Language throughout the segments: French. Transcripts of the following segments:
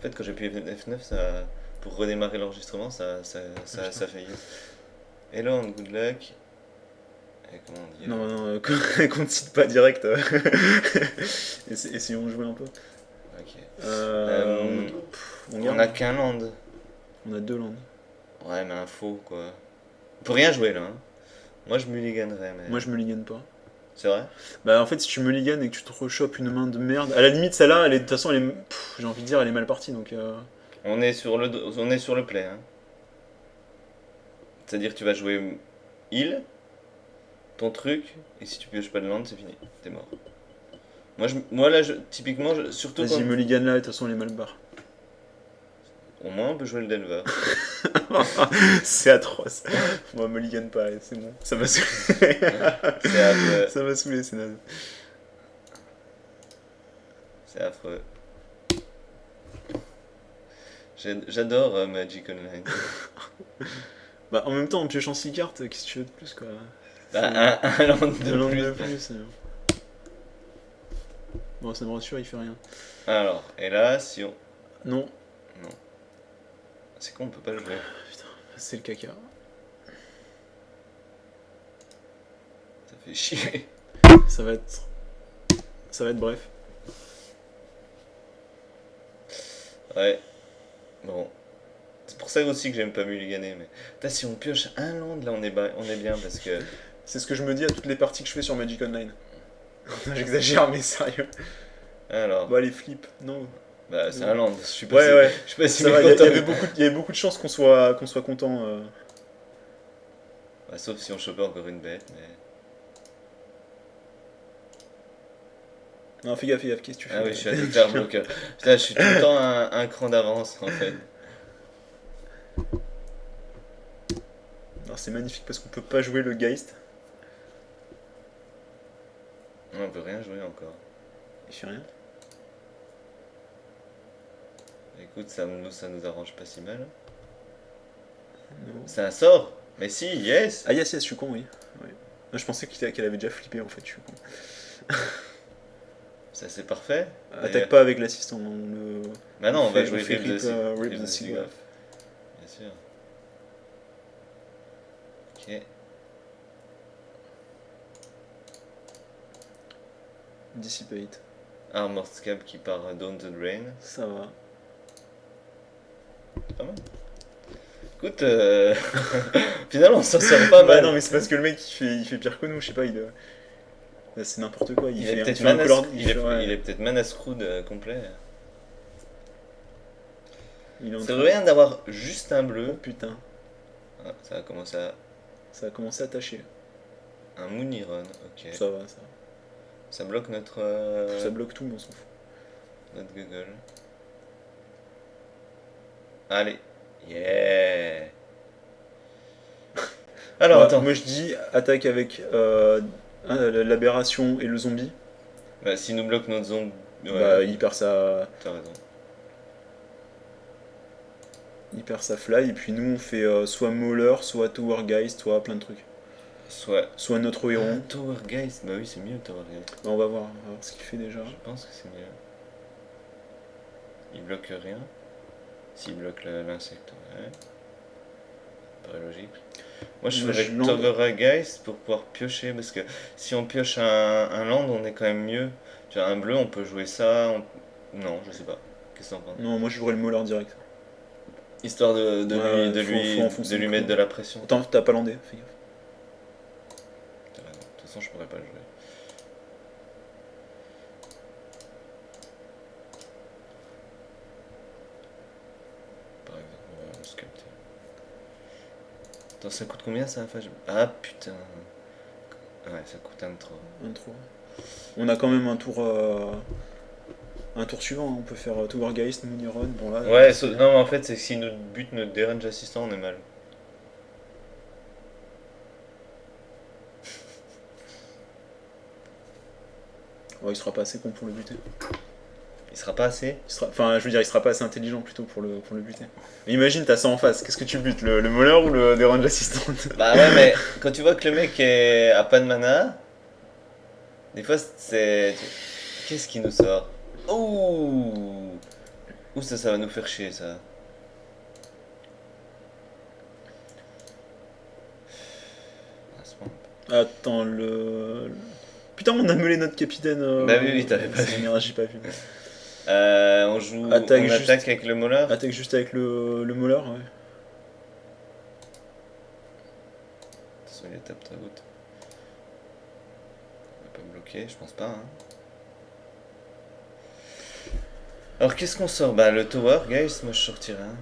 fait, quand j'appuie F9, ça, pour redémarrer l'enregistrement, ça fait yes. Hello and good luck. Et comment on dit Non, non, qu'on ne cite pas direct. Essayons de jouer un peu. Ok. On On garde. a qu'un land. On a 2 landes. Ouais, mais un faux, quoi. On peut rien jouer là. Hein. Moi, je mulliganerais, mais. Moi, je me ligane pas. C'est vrai? Bah, en fait, si tu me liganes et que tu te rechopes une main de merde, à la limite, celle-là, de toute façon, j'ai envie de dire, elle est mal partie. Donc, On est sur le play. Hein. C'est-à-dire que tu vas jouer heal, ton truc, et si tu pioches pas de land, c'est fini. T'es mort. Moi là, typiquement, surtout quand. vas-y, me ligane là, et de toute façon, elle est mal barre. Au moins, on peut jouer le Delver. C'est atroce. Moi, me ligane pas, c'est bon. Ça m'a saoulé. C'est affreux. Ça m'a saoulé, c'est naze. C'est affreux. J'adore Magic Online. Bah, en même temps, en piochant 6 cartes, qu'est-ce que tu veux de plus, quoi? Bah, un land De de langue plus. de plus. Bon, ça me rassure, il fait rien. Alors, et là, si on. Non, Non. C'est con, on peut pas le jouer. putain, c'est le caca. Ça fait chier. Ça va être. Ça va être bref. Ouais. Bon. C'est pour ça aussi que j'aime pas mulliganer. Mais. Putain, si on pioche un land, là, on est bien parce que. C'est ce que je me dis à toutes les parties que je fais sur Magic Online. J'exagère, mais sérieux. Alors. Bon, allez, flip. Non. Bah, c'est un land. Je suis pas Ouais, si, ouais. je suis pas si Ça va, mécontent. il y avait beaucoup de chances qu'on soit content. Bah, sauf si on chopait encore une bête, mais. Non, fais gaffe, qu'est-ce que tu fais? Ah oui, je suis à Dr. Blocker. Putain, je suis tout le temps un cran d'avance en fait. Alors, c'est magnifique parce qu'on peut pas jouer le Geist. On peut rien jouer encore. Il fait rien. Écoute, ça nous arrange pas si mal. Non. C'est un sort. Mais si, yes. Ah, yes, je suis con, oui. Ouais. Non, je pensais qu'elle avait déjà flippé en fait, je suis con. Ça c'est parfait. Attaque pas avec l'assistant. Bah non, on va fait- jouer on fait Rip the Rip the Sigurd. Sigurd. Bien sûr. Ok. Dissipate. Armored Scab qui part Daunted Rain. Ça va. Pas mal. Écoute, finalement on s'en sort pas Bah mal. non, mais c'est parce que le mec il fait pire que nous, je sais pas, c'est n'importe quoi. Il est peut-être fait un Mana, color- il est, ouais. il est peut-être Mana Screwed complet. Il est en Ça train- serait bien d'avoir juste un Oh bleu. putain, Ah, ça a commencé à. ça a commencé à tâcher. Un Mooniron, ok. Ça va, ça. Ça bloque notre. Ça bloque tout, mais on s'en fout. Notre Google. Allez. Yeah. Alors attends. Moi je dis attaque avec l'aberration et le zombie. Bah, s'il nous bloque notre zone. Ouais, Bah il perd sa fly et puis nous on fait soit Mauler, soit Towergeist, soit plein de trucs. Soit notre héron. Tower Geist, bah oui, c'est mieux Tower Geist. Bah, on va voir ce qu'il fait déjà. Je pense que c'est mieux. Il bloque rien. S'il bloque l'insecte, ouais. Pas logique. Moi je Moi, ferais je land. Tower Geist pour pouvoir piocher parce que si on pioche un land, on est quand même mieux. Tu vois, un bleu, on peut jouer ça. Non, je sais pas. Qu'est-ce que t'en penses? Non, moi je jouerais le Mauler direct. Histoire de faut enfoncer lui le mettre clou. de la pression. Attends, t'as pas landé, fais gaffe. T'as raison. De toute façon, je pourrais pas le jouer. Par exemple, on va sculpter. Attends, ça coûte combien ça? Ah putain. Ouais, ça coûte un de trop. Un tour. On a quand même un tour suivant, hein. On peut faire Towergeist, Mooniron, bon là. Ouais, non, mais en fait, c'est que si notre but notre dérange assistant, on est mal. Ouais, il sera pas assez con pour le buter. Il sera pas assez. Enfin, je veux dire, il sera pas assez intelligent plutôt pour le buter. Mais imagine, t'as ça en face, qu'est-ce que tu butes, le Mauler ou le Derange Assistant? Bah ouais, mais quand tu vois que le mec a pas de mana, des fois c'est. Qu'est-ce qui nous sort? Ouh. Ouh, ça va nous faire chier, ça. Ah, c'est bon. Attends, Putain, on a meulé notre capitaine. Bah oui, t'avais pas vu. Merde, j'ai pas vu. On joue. Attaque on juste- attaque avec le Mauler. Attaque juste avec le Mauler, ouais. De toute façon, il est tape ta route. On va pas bloquer, je pense pas. Hein. Alors, qu'est-ce qu'on sort? Bah, le Tower, guys, moi je sortirais un.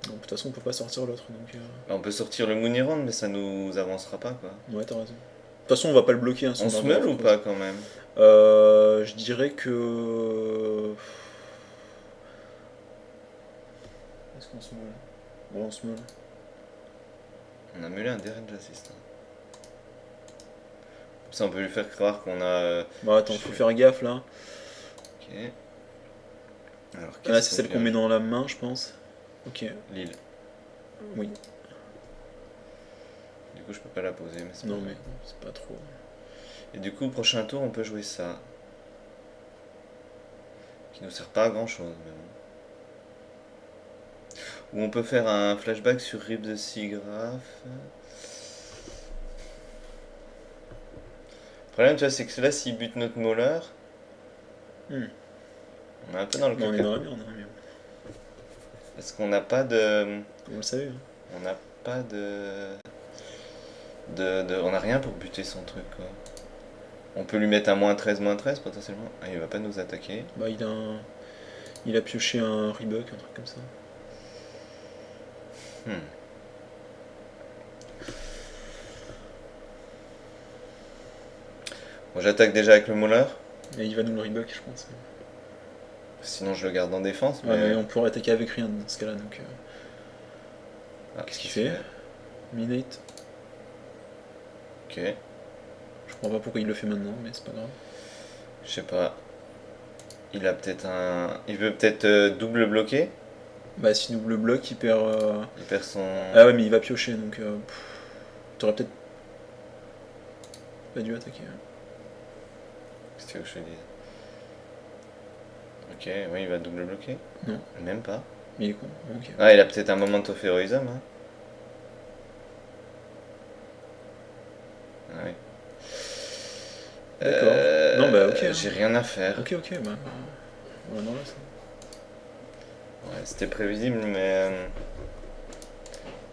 Non, de toute façon, on peut pas sortir l'autre, donc. Bah, on peut sortir le Moonirand, mais ça nous avancera pas, quoi. Ouais, t'as raison. De toute façon, on va pas le bloquer. Hein, On se meule ou pas, quand même? Je dirais que. Est-ce qu'on se meule? Bon, on se meule. On a meulé un Deranged Assist. Hein. Comme ça, on peut lui faire croire qu'on a. Bon, attends, faut faire gaffe là. Ok. Alors, Là, c'est celle qu'on met dans la main, je pense. Ok. L'île. Oui. Du coup, je peux pas la poser, mais c'est Non, pas mais grave. c'est pas trop. Et du coup, prochain tour, on peut jouer ça. Qui nous sert pas à grand chose, mais bon. Ou on peut faire un flashback sur Rip de Seagraph. Le problème, tu vois, c'est que là, s'il bute notre Mauler, Hmm. on est un peu dans le Non, on est caca. dans la merde, hein, mais Parce qu'on n'a pas de. vous le savez. Hein. On n'a pas on n'a rien pour buter son truc, quoi. On peut lui mettre un -13 potentiellement. Ah, il va pas nous attaquer. Bah, il a pioché un Rebuck, un truc comme ça. Hmm. Bon, j'attaque déjà avec le Mauler. Et il va nous le Rebuck, je pense. Sinon, je le garde en défense. Ouais, mais on pourrait attaquer avec rien dans ce cas-là, donc. Ah, Qu'est-ce qu'il fait? Minate. Ok. Je comprends pas pourquoi il le fait maintenant, mais c'est pas grave. Je sais pas. Il a peut-être un. Il veut peut-être double bloquer. Bah, si double bloc, il perd. Il perd son. Ah ouais, mais il va piocher, donc. T'aurais peut-être pas dû attaquer. Ouais. Qu'est-ce que tu veux que je te dise? Ok, oui, il va double bloquer. Non. Même pas. Mais il est con. Ok. Ah, il a peut-être un moment of heroism. Hein. Ah oui. D'accord. Non, bah, ok, hein. J'ai rien à faire. Ok, bah. On va dans là, ça. Ouais, c'était prévisible, mais.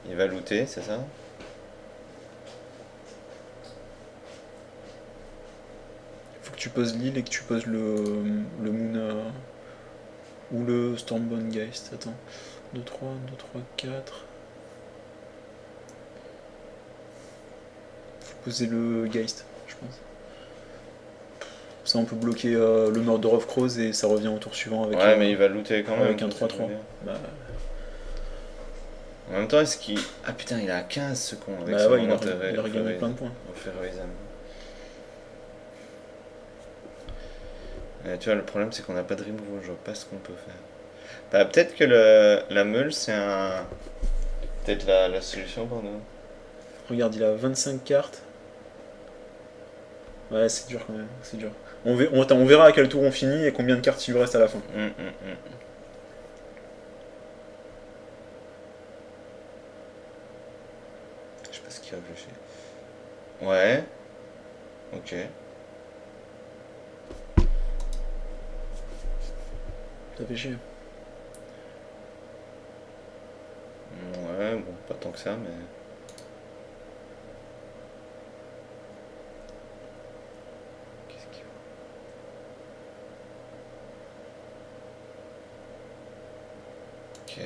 Il va looter, c'est ça? Faut que tu poses l'île et que tu poses le Moon. Ou le Stormborn Geist. Attends. 2, 3, 2, 3, 4. Faut poser le Geist, je pense. Ça, on peut bloquer le Murder of Crows et ça revient au tour suivant avec, Ouais, mais il va looter quand même. avec un c'est ce que je 3-3. veux dire. Bah, En même temps, est-ce qu'il. Ah putain, il a 15 ce con avec bah son ouais, il moment a regagné plein de points. of heroism. Tu vois, le problème c'est qu'on n'a pas de removal, je vois pas ce qu'on peut faire. Bah, peut-être que la meule c'est un. Peut-être la solution pour nous. Regarde, il a 25 cartes. Ouais, c'est dur quand même, c'est dur. On verra à quel tour on finit et combien de cartes il lui reste à la fin. Je sais pas ce qu'il réfléchit. Ouais. Ok. Ça fait chier. Ouais, bon, pas tant que ça, mais. Qu'est-ce qu'il faut? Ok.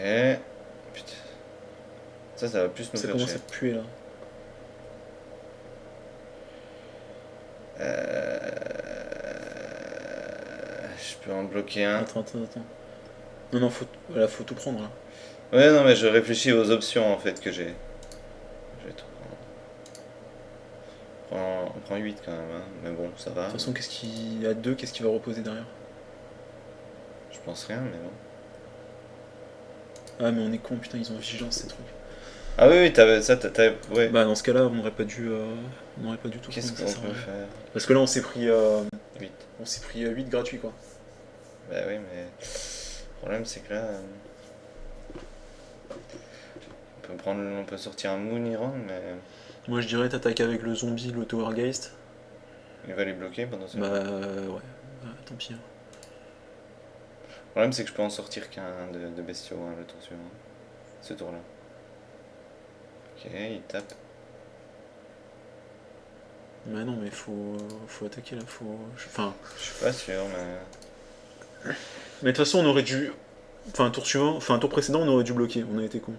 Putain. Ça va plus nous Ça faire commence chier. à puer là. Je peux en bloquer un. Attends. Non, faut tout prendre là. Ouais, non, mais je réfléchis aux options en fait que j'ai. Je vais tout prendre. On prend 8 quand même, hein. Mais bon, ça va. De toute façon, à 2, qu'est-ce qu'il va reposer derrière? Je pense rien, mais bon. Ah, mais on est con, putain, ils ont vigilance ces trucs. Ah oui, t'avais ça, ouais. Bah, dans ce cas-là, on n'aurait pas dû tout Qu'est-ce prendre, qu'on ça peut sert à rien. faire? Parce que là, on s'est pris 8. 8 gratuits quoi. Bah oui, mais. Le problème c'est que là, on peut sortir un Moon Iran, mais Moi je dirais t'attaques avec le zombie, le Towergeist. il va les bloquer pendant ce Bah temps. ouais, tant pis. Hein. Le problème c'est que je peux en sortir qu'un de bestiaux hein, le tour suivant. Ce tour-là. Ok, il tape. Mais non, mais faut attaquer là, Enfin. Je suis pas sûr, mais. Mais de toute façon, on aurait dû. Enfin, tour précédent, on aurait dû bloquer, on a été con.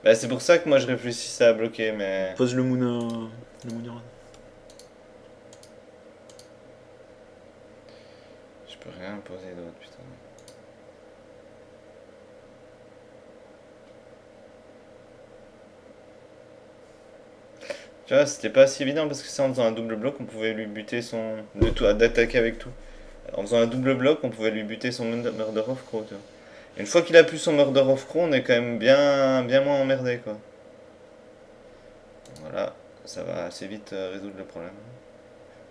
Bah, c'est pour ça que moi je réfléchissais à bloquer, mais. Pose le Moon. Le Moon Iran. Je peux rien poser d'autre, putain. Tu vois, c'était pas si évident parce que c'est en faisant un double bloc, on pouvait lui buter son. D'attaquer avec tout. En faisant un double bloc, on pouvait lui buter son Murder of Crow, tu vois. Et une fois qu'il a plus son Murder of Crow, on est quand même bien moins emmerdé, quoi. Voilà, ça va assez vite résoudre le problème.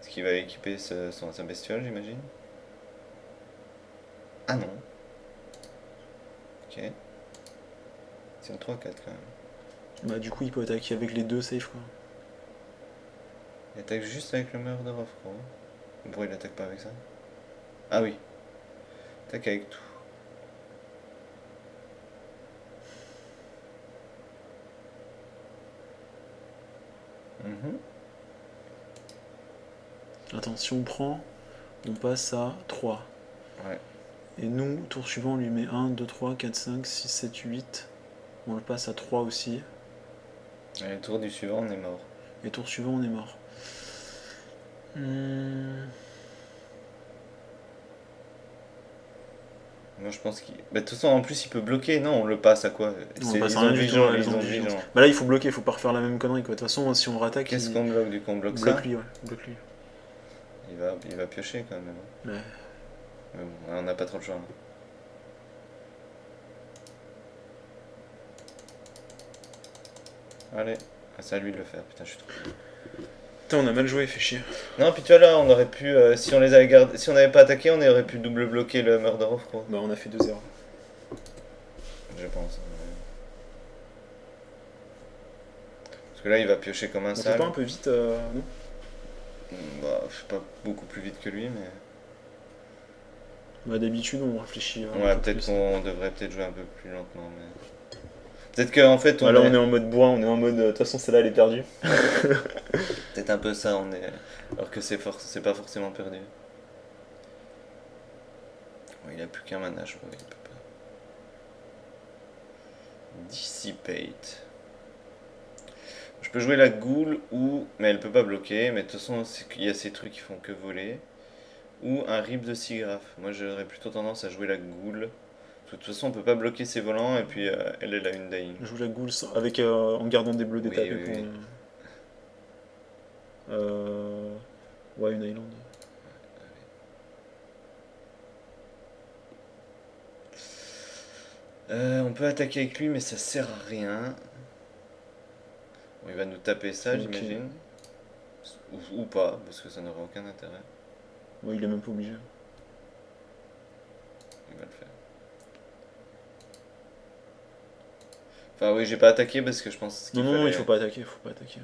Est-ce qu'il va équiper sa bestiole, j'imagine? Ah non. Ok. C'est une 3-4 quand même. Bah, du coup, il peut attaquer avec les deux safe quoi. Il attaque juste avec le Murder of Crow. Pourquoi il attaque pas avec ça? Ah oui. Il attaque avec tout. Mhm. Attends, si on prend, on passe à 3. Ouais. Et nous, tour suivant, on lui met 1, 2, 3, 4, 5, 6, 7, 8. On le passe à 3 aussi. Et le tour du suivant, on est mort. Et tour suivant, on est mort. Moi je pense qu'il. Bah, de toute façon, en plus, il peut bloquer. Non, on le passe à quoi? Non, on Ils passe à ont rien du tout, vigilance, ouais, ils ont vigilance. vigilance. Bah là, il faut bloquer, il faut pas refaire la même connerie quoi. De toute façon, si on rattaque, Qu'est-ce qu'on bloque du coup? On bloque ça? bloque lui, ouais, bloque lui. Il va piocher quand même. Ouais. Mais bon, on n'a pas trop le choix. Hein. Allez, ah, c'est à lui de le faire. Putain, je suis trop. Putain, on a mal joué, fait chier. Non, puis tu vois là, on aurait pu, si on les avait gardés, si on n'avait pas attaqué, on aurait pu double bloquer le Murder of Crow. Bah, on a fait 2-0. Je pense. Parce que là, il va piocher comme un On fait sale. pas un peu vite, non? Bah, je suis pas beaucoup plus vite que lui, mais. Bah, d'habitude, on réfléchit. Ouais, peut-être qu'on devrait peut-être jouer un peu plus lentement, mais. Peut-être qu'en fait, Là, on est en mode bourrin, on est en mode. De toute façon, celle-là, elle est perdue. Peut-être un peu ça, on est. Alors que c'est pas forcément perdu. Ouais, il a plus qu'un mana, je crois, il peut pas. Dissipate. Je peux jouer la goule ou. Mais elle peut pas bloquer, mais de toute façon, il y a ces trucs qui font que voler. Ou un rip de Sigraph. Moi, j'aurais plutôt tendance à jouer la goule. De toute façon, on peut pas bloquer ses volants, et puis elle a une dying. Je joue la goule avec, en gardant des bleus d'étape. Oui. Ouais, une island. On peut attaquer avec lui, mais ça sert à rien. Bon, il va nous taper ça, Ok. j'imagine. Ou pas, parce que ça n'aurait aucun intérêt. Ouais, il est même pas obligé. Il va le faire. Enfin, oui, j'ai pas attaqué parce que je pense qu'il Non, non, fallait- il faut pas attaquer, faut pas attaquer.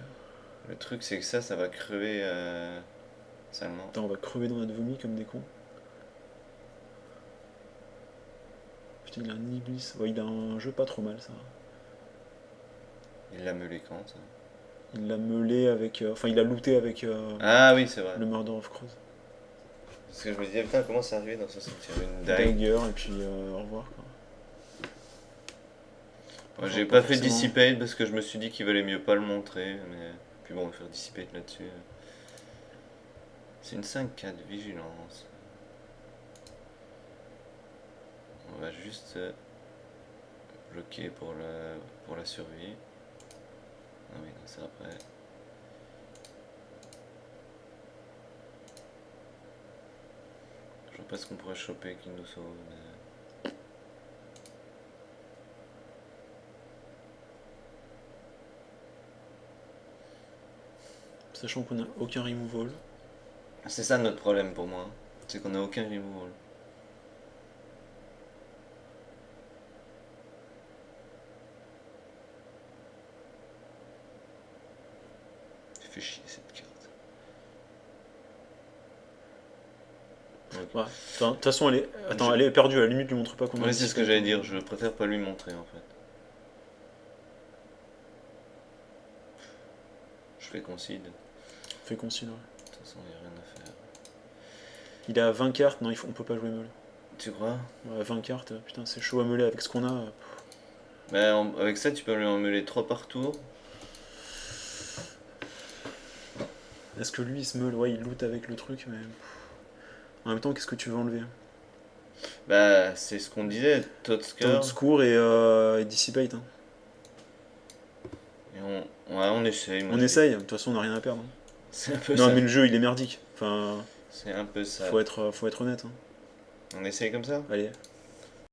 Le truc, c'est que ça va crever salement. Putain, on va crever dans notre vomi comme des cons. Putain, il a un Iblis. Ouais, il a un jeu pas trop mal, ça. Il l'a meulé quand, ça? Il l'a meulé avec. Enfin, il a looté avec Ah oui, c'est vrai. le Murder of Crows. Parce que je me disais, putain, comment c'est arrivé dans ce cimetière? Une dague. Dagger, et puis au revoir, quoi. Moi, Enfin, j'ai pas pas fait forcément. Dissipate parce que je me suis dit qu'il valait mieux pas le montrer. Mais puis bon, on va faire Dissipate là-dessus. C'est une 5-4 vigilance. On va juste bloquer pour la survie. Ah oui, non, c'est après. Je vois pas ce qu'on pourrait choper qui nous sauve. Mais... Sachant qu'on a aucun removal. C'est ça notre problème pour moi. C'est qu'on a aucun removal. fait chier cette carte. Ouais. De toute façon, elle est. Attends, Je- elle est perdue, à la limite, lui montre pas qu'on a Ouais, c'est ce que anticipate, j'allais hein. dire, je préfère pas lui montrer en fait. Je fais concede. Fait concile, ouais. De toute façon, y a rien à faire. Il est à 20 cartes, non, on peut pas jouer meule. Tu crois? Ouais, 20 cartes, putain, c'est chaud à meuler avec ce qu'on a. Bah, avec ça, tu peux lui en mêler 3 par tour. Est-ce que lui il se meule? Ouais, il loot avec le truc, mais. En même temps, qu'est-ce que tu veux enlever? Bah, c'est ce qu'on disait, Totsker. Secours et Dissipate, hein. Et ouais, on essaye. Moi, On je dis. essaye, de toute façon, on a rien à perdre, hein. C'est un peu Non, ça. mais le jeu il est merdique. Enfin, C'est un peu ça. faut être honnête, hein. On essaye comme ça? Allez.